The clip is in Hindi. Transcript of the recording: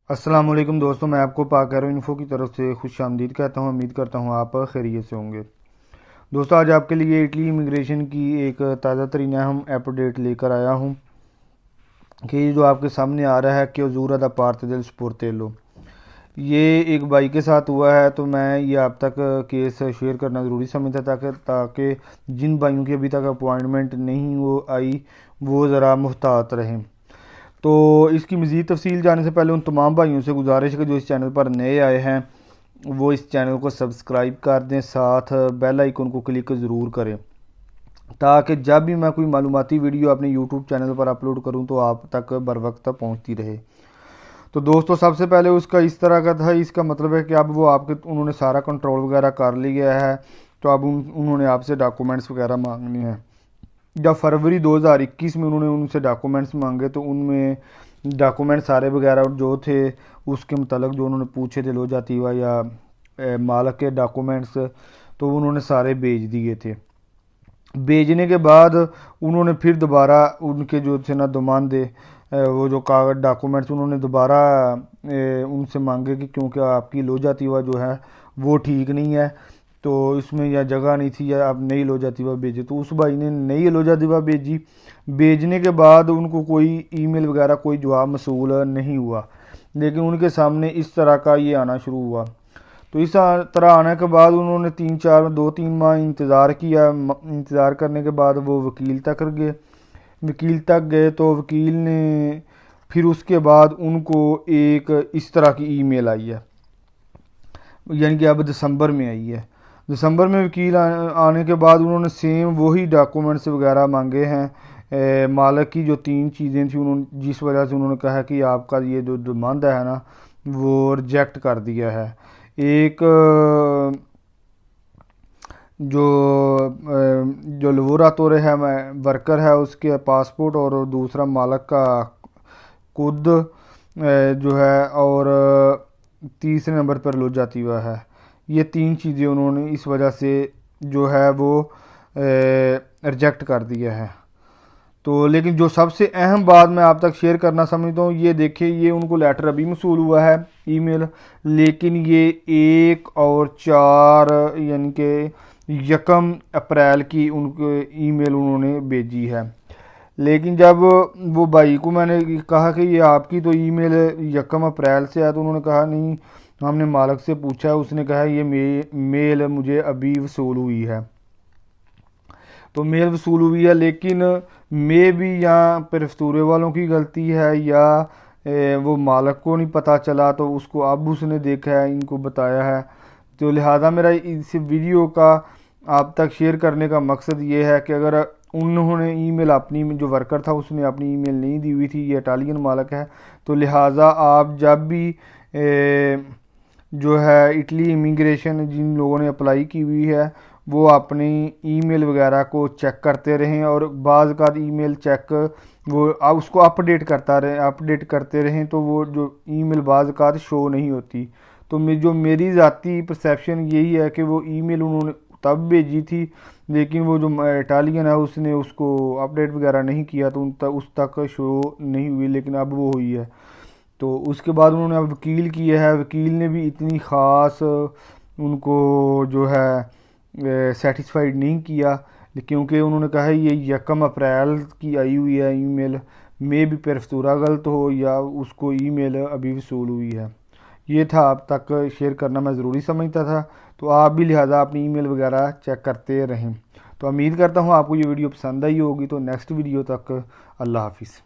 अस्सलाम वालेकुम दोस्तों, मैं आपको पाकरो इन्फो की तरफ से खुश आमदीद कहता हूँ। उम्मीद करता हूँ आप खैरियत से होंगे। दोस्तों, आज आपके लिए इटली इमिग्रेशन की एक ताज़ा तरीन अहम अपडेट लेकर आया हूँ कि ये जो आपके सामने आ रहा है कि ज़ूरा दा पार्ट del स्पोर्टेलो, ये एक भाई के साथ हुआ है। तो मैं ये आप तक केस शेयर करना ज़रूरी समझता ताकि ताकि जिन भाइयों की अभी तक अपॉइंटमेंट नहीं वो आई वो ज़रा मुहतात रहें। तो इसकी मज़ीद तफसील जानने से पहले उन तमाम भाइयों से गुजारिश है कि जो इस चैनल पर नए आए हैं वो इस चैनल को सब्सक्राइब कर दें, साथ बेल आइकन को क्लिक ज़रूर करें ताकि जब भी मैं कोई मालूमाती वीडियो अपने यूट्यूब चैनल पर अपलोड करूं तो आप तक बर वक्त पहुँचती रहे। तो दोस्तों, सबसे पहले उसका इस तरह का था, इसका मतलब है कि अब वो आपके उन्होंने सारा कंट्रोल वगैरह कर लिया है। तो अब उन्होंने आपसे डॉक्यूमेंट्स वगैरह मांगने हैं। जब फरवरी 2021 में उन्होंने उनसे डॉक्यूमेंट्स मांगे तो उनमें डॉक्यूमेंट सारे वगैरह जो थे उसके मतलब जो उन्होंने पूछे थे लो जाती हुआ या मालक के डॉक्यूमेंट्स, तो उन्होंने सारे भेज दिए थे। भेजने के बाद उन्होंने फिर दोबारा उनके जो थे ना दुमानदे वो जो कागज डॉक्यूमेंट्स उन्होंने दोबारा उनसे मांगे कि क्योंकि आपकी लो जाती हुआ जो है वो ठीक नहीं है, तो इसमें या जगह नहीं थी या आप नई लो जाती हुआ भेजे। तो उस भाई ने नई लो जाती हुआ भेजी। भेजने के बाद उनको कोई ईमेल वगैरह कोई जवाब मसूल नहीं हुआ, लेकिन उनके सामने इस तरह का ये आना शुरू हुआ। तो इस तरह आने के बाद उन्होंने 2-3 माह इंतज़ार किया। इंतज़ार करने के बाद वो वकील तक गए तो वकील ने फिर उसके बाद उनको एक इस तरह की ईमेल आई है, यानी कि अब दिसंबर में आई है। दिसंबर में वकील आने के बाद उन्होंने सेम वही डॉक्यूमेंट्स वगैरह मांगे हैं। मालिक की जो 3 चीज़ें थी उन्होंने जिस वजह से उन्होंने कहा कि आपका ये जो डिमांड है ना वो रिजेक्ट कर दिया है। एक जो जो लवोरातोरे है वर्कर है उसके पासपोर्ट, और दूसरा मालिक का खुद जो है, और तीसरे नंबर पर लो जाती हुआ है। ये 3 चीज़ें उन्होंने इस वजह से जो है वो रिजेक्ट कर दिया है। तो लेकिन जो सबसे अहम बात मैं आप तक शेयर करना समझता हूँ, ये देखिए, ये उनको लेटर अभी मसूल हुआ है ईमेल, लेकिन ये 1 और 4 यानी कि 1 अप्रैल की उनको ईमेल उन्होंने भेजी है। लेकिन जब वो भाई को मैंने कहा कि ये आपकी तो ईमेल 1 अप्रैल से है, तो उन्होंने कहा नहीं, हमने मालिक से पूछा है, उसने कहा ये मेल मुझे अभी वसूल हुई है। तो मेल वसूल हुई है, लेकिन मे भी यहाँ पर फतूरे वालों की गलती है या वो मालिक को नहीं पता चला, तो उसको अब उसने देखा है, इनको बताया है। तो लिहाजा मेरा इस वीडियो का आप तक शेयर करने का मकसद ये है कि अगर उन्होंने ईमेल अपनी जो वर्कर था उसने अपनी ईमेल नहीं दी हुई थी, ये इटालियन मालिक है, तो लिहाजा आप जब भी जो है इटली इमिग्रेशन जिन लोगों ने अप्लाई की हुई है वो अपनी ईमेल वगैरह को चेक करते रहें, और बाज़ का ईमेल चेक वो आप उसको अपडेट करते रहें, तो वो जो ईमेल बाज़ का शो नहीं होती। तो जो मेरी ज़ाती परसेप्शन यही है कि वो ईमेल उन्होंने तब भेजी थी, लेकिन वो जो इटालियन है उसने उसको अपडेट वगैरह नहीं किया, तो उस तक शो नहीं हुई, लेकिन अब वो हुई है। तो उसके बाद उन्होंने अब वकील किया है। वकील ने भी इतनी ख़ास उनको जो है सेटिस्फाइड नहीं किया, क्योंकि उन्होंने कहा है ये 1 अप्रैल की आई हुई है ईमेल, मे भी पेरफतूरा गलत हो या उसको ईमेल अभी वसूल हुई है। ये था आप तक शेयर करना मैं ज़रूरी समझता था। तो आप भी लिहाजा अपनी ईमेल वगैरह चेक करते रहें। तो उम्मीद करता हूँ आपको ये वीडियो पसंद आई होगी। तो नेक्स्ट वीडियो तक अल्लाह हाफिज़।